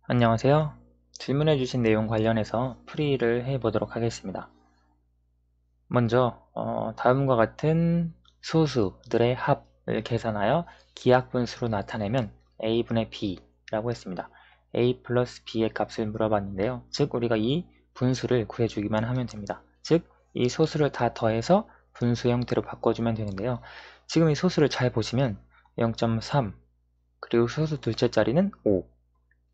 안녕하세요. 질문해 주신 내용 관련해서 풀이를 해 보도록 하겠습니다. 먼저 다음과 같은 소수들의 합을 계산하여 기하분수로 나타내면 a분의 b라고 했습니다. a 플러스 b의 값을 물어봤는데요. 즉 우리가 이 분수를 구해주기만 하면 됩니다. 즉 이 소수를 다 더해서 분수 형태로 바꿔주면 되는데요. 지금 이 소수를 잘 보시면 0.3 그리고 소수 둘째 자리는 5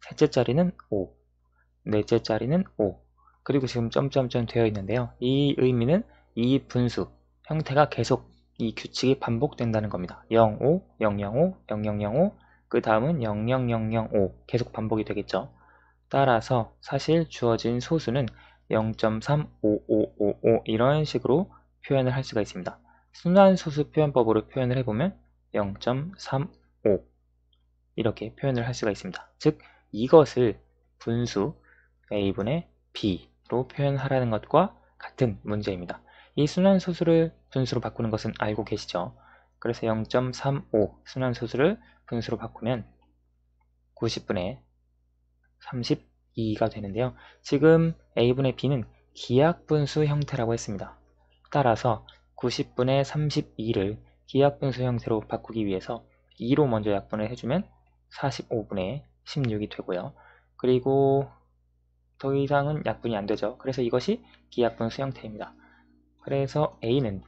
셋째 자리는 5 넷째 자리는 5 그리고 지금 점점점 되어 있는데요. 이 의미는 이 분수 형태가 계속 이 규칙이 반복된다는 겁니다. 0, 5, 0, 0, 5, 0, 0, 0, 5 그 다음은 0, 0, 0, 0, 5 계속 반복이 되겠죠. 따라서 사실 주어진 소수는 0.3, 5, 5, 5, 5 이런 식으로 표현을 할 수가 있습니다. 순환소수 표현법으로 표현을 해보면 0.35 이렇게 표현을 할 수가 있습니다. 즉 이것을 분수 a분의 b로 표현하라는 것과 같은 문제입니다. 이 순환소수를 분수로 바꾸는 것은 알고 계시죠? 그래서 0.35 순환소수를 분수로 바꾸면 90분의 32가 되는데요. 지금 a분의 b는 기하분수 형태라고 했습니다. 따라서 90분의 32를 기하분수 형태로 바꾸기 위해서 2로 먼저 약분을 해주면 45분의 16이 되고요. 그리고 더 이상은 약분이 안 되죠. 그래서 이것이 기하분수 형태입니다. 그래서 A는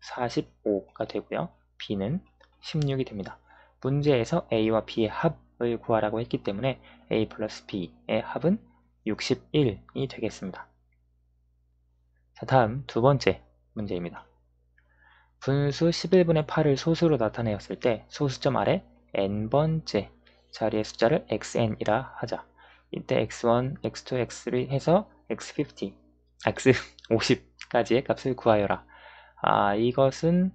45가 되고요. B는 16이 됩니다. 문제에서 A와 B의 합을 구하라고 했기 때문에 A 플러스 B의 합은 61이 되겠습니다. 자, 다음 두 번째 문제입니다. 분수 11분의 8을 소수로 나타내었을 때 소수점 아래 n번째 자리의 숫자를 xn이라 하자. 이때 x1, x2, x3 해서 x50, x50까지의 값을 구하여라. 이것은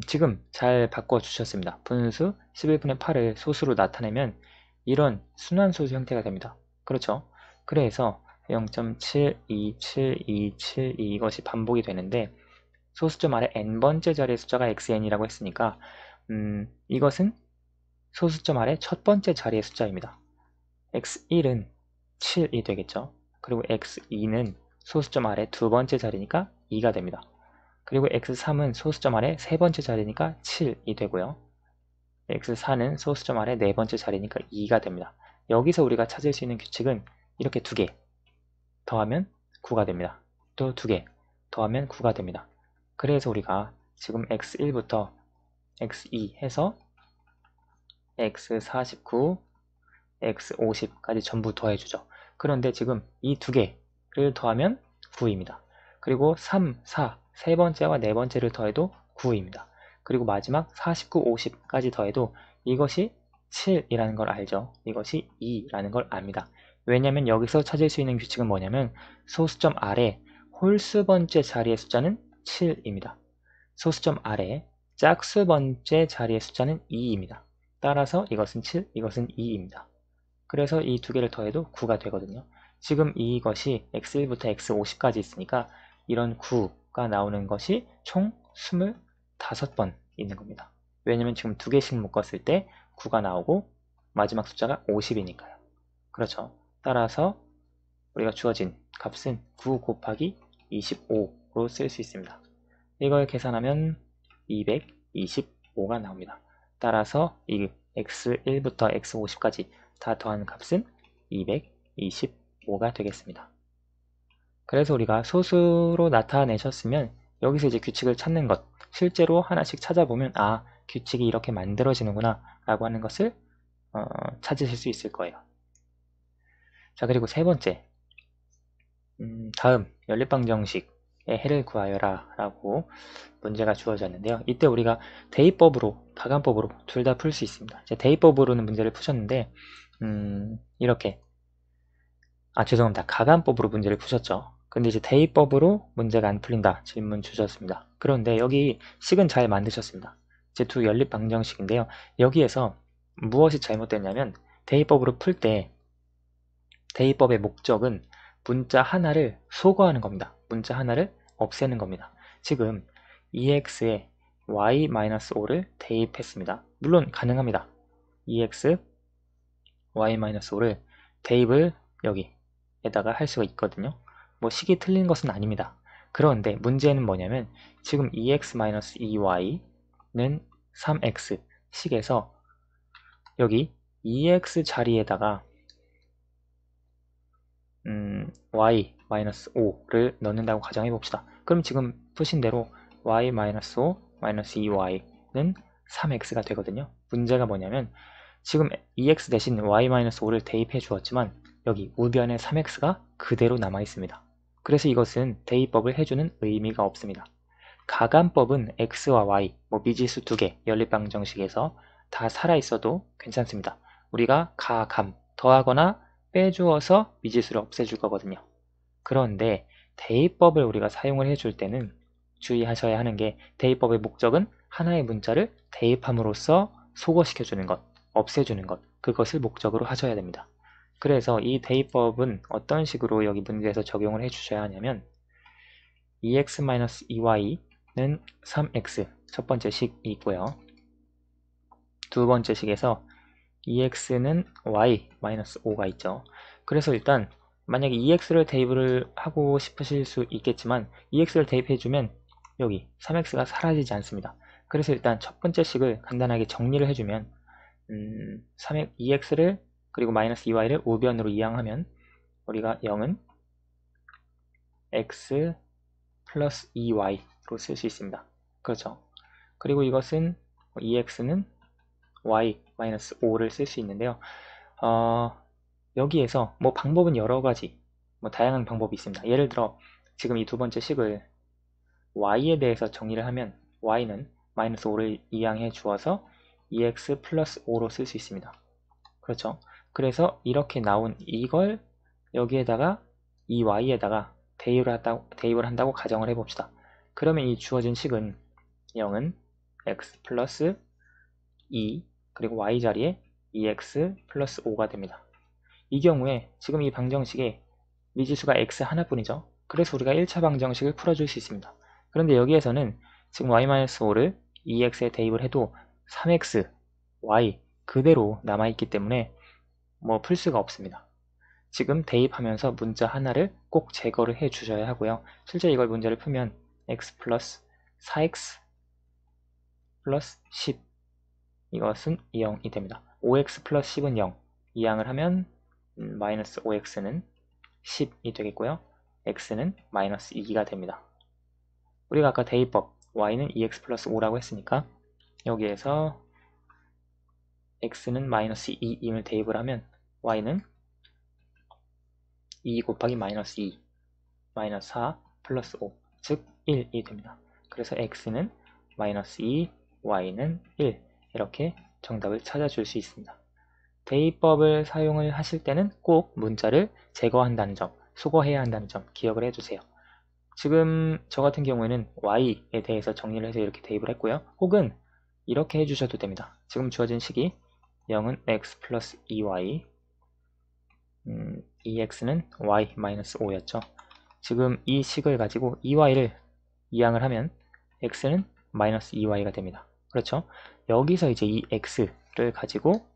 지금 잘 바꿔주셨습니다. 분수 11분의 8을 소수로 나타내면 이런 순환소수 형태가 됩니다. 그렇죠? 그래서 0.727272 이것이 반복이 되는데 소수점 아래 n번째 자리의 숫자가 xn이라고 했으니까 이것은 소수점 아래 첫 번째 자리의 숫자입니다. x1은 7이 되겠죠. 그리고 x2는 소수점 아래 두 번째 자리니까 2가 됩니다. 그리고 x3은 소수점 아래 세 번째 자리니까 7이 되고요. x4는 소수점 아래 네 번째 자리니까 2가 됩니다. 여기서 우리가 찾을 수 있는 규칙은 이렇게 두 개 더하면 9가 됩니다. 또 두 개 더하면 9가 됩니다. 그래서 우리가 지금 x1부터 x2 해서 x49, x50까지 전부 더해주죠. 그런데 지금 이 두 개를 더하면 9입니다. 그리고 3, 4, 세 번째와 네 번째를 더해도 9입니다. 그리고 마지막 49, 50까지 더해도 이것이 7이라는 걸 알죠. 이것이 2라는 걸 압니다. 왜냐하면 여기서 찾을 수 있는 규칙은 뭐냐면 소수점 아래 홀수 번째 자리의 숫자는 7입니다. 소수점 아래 짝수 번째 자리의 숫자는 2입니다. 따라서 이것은 7, 이것은 2입니다. 그래서 이 두 개를 더해도 9가 되거든요. 지금 이것이 x1부터 x50까지 있으니까 이런 9가 나오는 것이 총 25번 있는 겁니다. 왜냐면 지금 두 개씩 묶었을 때 9가 나오고 마지막 숫자가 50이니까요. 그렇죠. 따라서 우리가 주어진 값은 9 곱하기 25로 쓸 수 있습니다. 이걸 계산하면 225가 나옵니다. 따라서 이 x1부터 x50까지 다 더한 값은 225가 되겠습니다. 그래서 우리가 소수로 나타내셨으면 여기서 이제 규칙을 찾는 것, 실제로 하나씩 찾아보면 규칙이 이렇게 만들어지는구나 라고 하는 것을 찾으실 수 있을 거예요. 자, 그리고 세 번째, 다음 연립방정식의 해를 구하여라 라고 문제가 주어졌는데요. 이때 우리가 대입법으로, 가간법으로 둘 다 풀 수 있습니다. 대입법으로는 문제를 푸셨는데 이렇게 죄송합니다. 가간법으로 문제를 푸셨죠. 근데 이제 대입법으로 문제가 안 풀린다 질문 주셨습니다. 그런데 여기 식은 잘 만드셨습니다. 이제 두 연립방정식인데요. 여기에서 무엇이 잘못됐냐면 대입법으로 풀 때 대입법의 목적은 문자 하나를 소거하는 겁니다. 문자 하나를 없애는 겁니다. 지금 EX에 y-5를 대입했습니다. 물론 가능합니다. EX y-5를 대입을 여기에다가 할 수가 있거든요. 뭐 식이 틀린 것은 아닙니다. 그런데 문제는 뭐냐면 지금 2x-2y는 3x 식에서 여기 2x 자리에다가 y-5를 넣는다고 가정해 봅시다. 그럼 지금 푸신 대로 y-5 2y는 3x가 되거든요. 문제가 뭐냐면 지금 2x 대신 y-5를 대입해 주었지만 여기 우변에 3x가 그대로 남아 있습니다. 그래서 이것은 대입법을 해주는 의미가 없습니다. 가감법은 x와 y, 미지수 2개, 연립방정식에서 다 살아있어도 괜찮습니다. 우리가 가감, 더하거나 빼주어서 미지수를 없애줄 거거든요. 그런데 대입법을 우리가 사용을 해줄 때는 주의하셔야 하는 게 대입법의 목적은 하나의 문자를 대입함으로써 소거시켜주는 것, 없애주는 것, 그것을 목적으로 하셔야 됩니다. 그래서 이 대입법은 어떤 식으로 여기 문제에서 적용을 해주셔야 하냐면 2x-2y는 3x 첫 번째 식이 있고요. 두 번째 식에서 2x는 y-5가 있죠. 그래서 일단 만약에 2x를 대입을 하고 싶으실 수 있겠지만 2x를 대입해주면 여기 3x가 사라지지 않습니다. 그래서 일단 첫 번째 식을 간단하게 정리를 해주면 2x를 그리고 -2y를 우변으로 이항하면 우리가 0은 x 플러스 2y로 쓸 수 있습니다. 그렇죠. 그리고 이것은 2x는 y-5를 쓸 수 있는데요. 여기에서 방법은 여러 가지 다양한 방법이 있습니다. 예를 들어 지금 이 두 번째 식을 y에 대해서 정리를 하면 y는 -5를 이항해 주어서 2x 플러스 5로 쓸 수 있습니다. 그렇죠. 그래서 이렇게 나온 이걸 여기에다가 이 y에다가 대입을 한다고 가정을 해봅시다. 그러면 이 주어진 식은 0은 x 플러스 2 그리고 y 자리에 2x 플러스 5가 됩니다. 이 경우에 지금 이 방정식에 미지수가 x 하나뿐이죠. 그래서 우리가 1차 방정식을 풀어줄 수 있습니다. 그런데 여기에서는 지금 y-5를 2x에 대입을 해도 3x, y 그대로 남아있기 때문에 풀 수가 없습니다. 지금 대입하면서 문자 하나를 꼭 제거를 해 주셔야 하고요. 실제 이걸 문제를 풀면 x 플러스 4x 플러스 10 이것은 0이 됩니다. 5x 플러스 10은 0 이항을 하면 마이너스 5x는 10이 되겠고요. x는 마이너스 2가 됩니다. 우리가 아까 대입법 y는 2x 플러스 5라고 했으니까 여기에서 x는 마이너스 2임을 대입을 하면 y는 2 곱하기 마이너스 2 마이너스 4 플러스 5 즉 1이 됩니다. 그래서 x는 마이너스 2 y는 1 이렇게 정답을 찾아줄 수 있습니다. 대입법을 사용을 하실 때는 꼭 문자를 제거한다는 점, 수거해야 한다는 점 기억을 해주세요. 지금 저 같은 경우에는 y에 대해서 정리를 해서 이렇게 대입을 했고요. 혹은 이렇게 해주셔도 됩니다. 지금 주어진 식이 0은 x 플러스 2y 2x는 y-5였죠. 지금 이 식을 가지고 2y를 이항을 하면 x는 마이너스 2y가 됩니다. 그렇죠? 여기서 이제 이 x를 가지고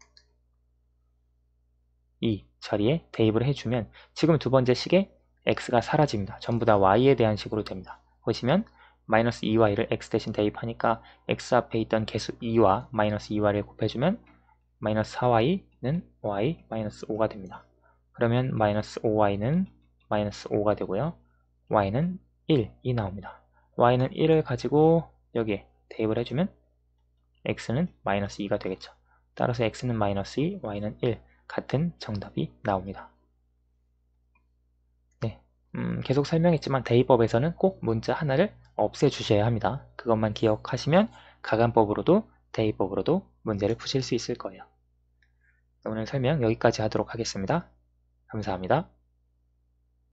이 자리에 대입을 해주면 지금 두 번째 식에 x가 사라집니다. 전부 다 y에 대한 식으로 됩니다. 보시면 마이너스 2y를 x 대신 대입하니까 x 앞에 있던 개수 2와 마이너스 2y를 곱해주면 마이너스 4y는 y 마이너스 5가 됩니다. 그러면 마이너스 5y는 마이너스 5가 되고요. y는 1이 나옵니다. y는 1을 가지고 여기에 대입을 해주면 x는 마이너스 2가 되겠죠. 따라서 x는 마이너스 2, y는 1 같은 정답이 나옵니다. 네, 계속 설명했지만 대입법에서는 꼭 문자 하나를 없애주셔야 합니다. 그것만 기억하시면 가감법으로도 대입법으로도 문제를 푸실 수 있을 거예요. 오늘 설명 여기까지 하도록 하겠습니다. 감사합니다.